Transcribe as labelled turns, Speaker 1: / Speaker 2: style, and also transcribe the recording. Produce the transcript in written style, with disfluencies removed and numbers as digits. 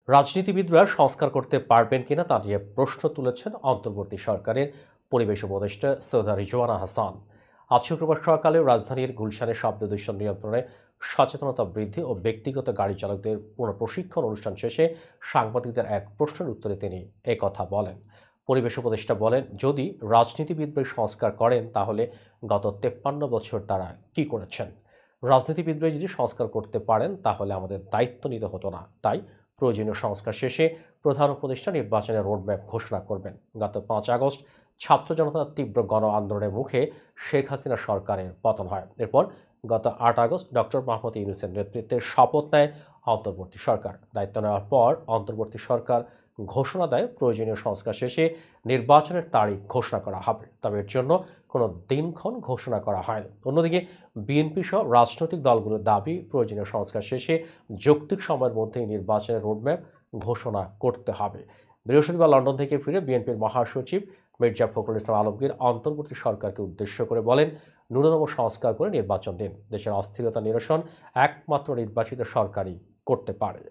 Speaker 1: রাজনীতিবিদরা সংস্কার করতে পারবেন কিনা তা নিয়ে প্রশ্ন তুলেছেন অন্তর্বর্তী সরকারের পরিবেশ উপদেষ্টা সৈয়দা রিজওয়ানা হাসান। আজ শুক্রবার সকালে রাজধানীর গুলশানে শব্দ দূষণ নিয়ন্ত্রণে সচেতনতা বৃদ্ধি ও ব্যক্তিগত গাড়ি চালকদের পুনঃপ্রশিক্ষণ অনুষ্ঠান শেষে সাংবাদিকদের এক প্রশ্নের উত্তরে তিনি কথা বলেন। পরিবেশ উপদেষ্টা বলেন, যদি রাজনীতিবিদরা সংস্কার করেন তাহলে গত 53 বছর তারা কি করেছেন। রাজনীতিবিদরা যদি সংস্কার করতে পারেন তাহলে আমাদের দায়িত্ব নিতে হতো না। তাই প্রয়োজনীয় সংস্কার শেষে প্রধান উপদেষ্টা নির্বাচনের রোডম্যাপ ঘোষণা করবেন। গত 5 আগস্ট ছাত্র জনতার তীব্র গণ আন্দোলনের মুখে শেখ হাসিনা সরকারের পতন হয়। এরপর গত 8 আগস্ট ডক্টর মোহাম্মদ ইউনূসের নেতৃত্বে শপথ নেয় অন্তর্বর্তী সরকার। দায়িত্ব নেওয়ার পর অন্তর্বর্তী সরকার ঘোষণা দেয় প্রয়োজনীয় সংস্কার শেষে নির্বাচনের তারিখ ঘোষণা করা হবে, তবে এর জন্য কোনো দিনক্ষণ ঘোষণা করা হয়নি। অন্যদিকে বিএনপি সহ রাজনৈতিক দলগুলোর দাবি, প্রয়োজনীয় সংস্কার শেষে যৌক্তিক সময়ের মধ্যেই নির্বাচনের রোডম্যাপ ঘোষণা করতে হবে। বৃহস্পতিবার লন্ডন থেকে ফিরে বিএনপির মহাসচিব মির্জা ফখরুল ইসলাম আলমগীর অন্তর্বর্তী সরকারকে উদ্দেশ্য করে বলেন, ন্যূনতম সংস্কার করে নির্বাচন দিন। দেশের অস্থিরতা নিরসন একমাত্র নির্বাচিত সরকারই করতে পারে।